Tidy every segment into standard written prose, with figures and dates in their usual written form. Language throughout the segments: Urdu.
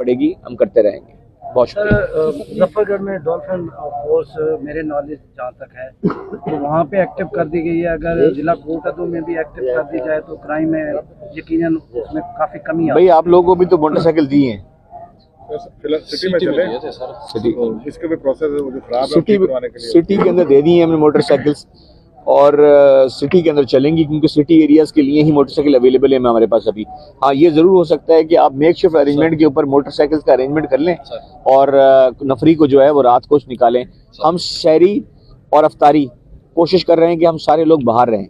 پڑے گی ہم کرتے رہیں گے. بہت شکریہ. مظفر گڑھ میں ڈولفن فورس میرے نالج جہاں تک ہے تو وہاں پہ ایکٹیو کر دی گئی ہے. اگر ضلع کوٹادو میں بھی ایکٹیو کر دی جائے تو کرائم میں یقیناً اس میں کافی کمی آ بھائی آپ لوگوں کو بھی تو موٹر سائیکل دی ہیں سٹی میں چلے سٹی اس کے بھی پروسیس ہے وہ جو خراب ہے ٹھیک کروانے کے لیے. سٹی کے اندر دے دی ہیں ہم نے موٹر سائیکلس اور سٹی کے اندر چلیں گی کیونکہ سٹی ایریاز کے لیے ہی موٹر سائیکل اویلیبل ہے ہمارے پاس ابھی. ہاں یہ ضرور ہو سکتا ہے کہ آپ میک شفٹ ارینجمنٹ کے اوپر موٹر سائیکل کا ارینجمنٹ کر لیں اور نفری کو جو ہے وہ رات کو نکالیں. ہم شہری اور افطاری کوشش کر رہے ہیں کہ ہم سارے لوگ باہر رہیں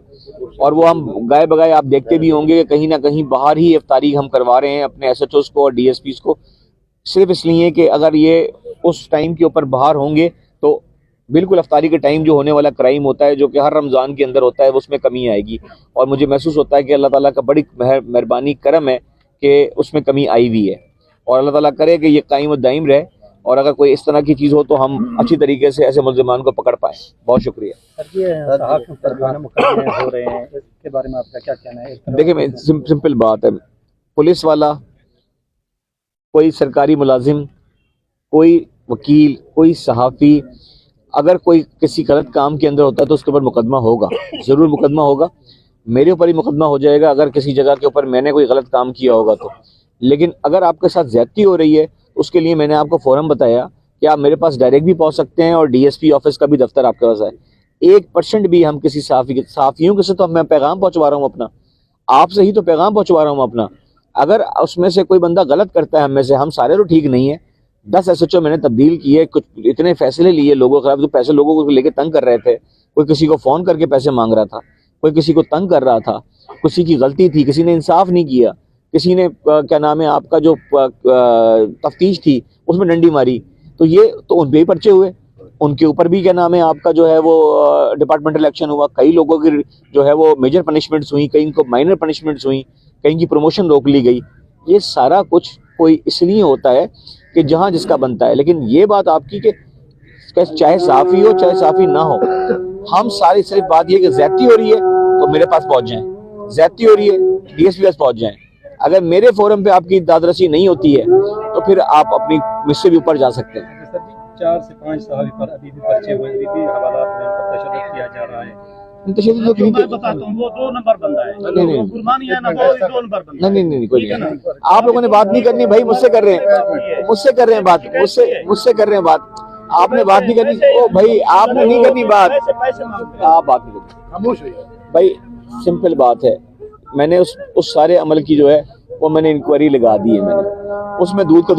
اور وہ ہم گائے بگائے آپ دیکھتے بھی ہوں گے کہ کہیں نہ کہیں باہر ہی افطاری ہم کروا رہے ہیں اپنے ایس ایچ اوز کو اور ڈی ایس پیز کو, صرف اس لیے کہ اگر یہ اس ٹائم کے اوپر باہر ہوں گے تو بالکل افطاری کے ٹائم جو ہونے والا کرائم ہوتا ہے جو کہ ہر رمضان کے اندر ہوتا ہے اس میں کمی آئے گی. اور مجھے محسوس ہوتا ہے کہ اللہ تعالیٰ کا بڑی مہربانی کرم ہے کہ اس میں کمی آئی ہوئی ہے اور اللہ تعالیٰ کرے کہ یہ قائم و دائم رہے اور اگر کوئی اس طرح کی چیز ہو تو ہم اچھی طریقے سے ایسے ملزمان کو پکڑ پائیں. بہت شکریہ. ہو رہے ہیں اس کے بارے میں آپ کا کیا کہنا ہے؟ دیکھیں میں سمپل بات ہے, پولیس والا, کوئی سرکاری ملازم, کوئی وکیل, کوئی صحافی اگر کوئی کسی غلط کام کے اندر ہوتا ہے تو اس کے اوپر مقدمہ ہوگا, ضرور مقدمہ ہوگا. میرے اوپر ہی مقدمہ ہو جائے گا اگر کسی جگہ کے اوپر میں نے کوئی غلط کام کیا ہوگا تو. لیکن اگر آپ کے ساتھ زیادتی ہو رہی ہے اس کے لیے میں نے آپ کو فوراً بتایا کہ آپ میرے پاس ڈائریکٹ بھی پہنچ سکتے ہیں اور ڈی ایس پی آفس کا بھی دفتر آپ کے پاس ہے. 1% بھی ہم کسی صحافیوں کے سے تو میں پیغام پہنچوا رہا ہوں اپنا, آپ سے ہی تو پیغام پہنچوا رہا ہوں اپنا. اگر اس میں سے کوئی بندہ غلط کرتا ہے ہم میں سے, ہم سارے تو ٹھیک نہیں ہیں, 10 ایس ایچ او میں نے تبدیل کیے, کچھ اتنے فیصلے لیے لوگوں کے خلاف جو پیسے لوگوں کو لے کے تنگ کر رہے تھے. کوئی کسی کو فون کر کے پیسے مانگ رہا تھا, کوئی کسی کو تنگ کر رہا تھا, کسی کی غلطی تھی, کسی نے انصاف نہیں کیا, کسی نے کیا نام ہے آپ کا جو تفتیش تھی اس میں ڈنڈی ماری, تو یہ تو ان پہ ہی پرچے ہوئے, ان کے اوپر بھی کیا نام ہے آپ کا جو ہے وہ ڈپارٹمنٹل ایکشن ہوا. کئی لوگوں کی جو ہے وہ میجر پنشمنٹس ہوئیں, کئی کو مائنر پنشمنٹس ہوئیں, کہیں کی پروموشن روک لی گئی. یہ سارا کچھ کوئی اس لیے ہوتا ہے کہ جہاں جس کا بنتا ہے. لیکن یہ بات آپ کی کہ چاہے صحافی ہو چاہے صحافی نہ ہو, ہم ساری صرف بات یہ کہ زیادتی ہو رہی ہے تو میرے پاس پہنچ جائیں, زیادتی ہو رہی ہے ڈی ایس پی پاس پہنچ جائیں. اگر میرے فورم پہ آپ کی دادرسی نہیں ہوتی ہے تو پھر آپ اپنی مجھ سے بھی اوپر جا سکتے ہیں. 4 سے 5 صحافی پر ابھی بھی پرچے ہوئے, ابھی بھی حوالات میں ان پر تشدد کیا جا رہا ہے. میں بتاتا ہوں وہ 2 نمبر بندہ ہے, قربانی ہے نا, وہ 2 نمبر بندہ ہے. نہیں کوئی نہیں. آپ لوگوں نے بات نہیں کرنی بھائی, مجھ سے کر رہے ہیں, مجھ سے کر رہے ہیں بات, مجھ سے کر رہے ہیں بات. آپ نے بات نہیں کرنی, او بھائی آپ نے نہیں کرنی بات, آپ بات نہیں کرنی, خاموش ہوئیے بھائی. سمپل بات ہے, میں نے اس سارے عمل کی جو ہے وہ میں نے انکوائری لگا دی ہے. میں نے اس میں دودھ کا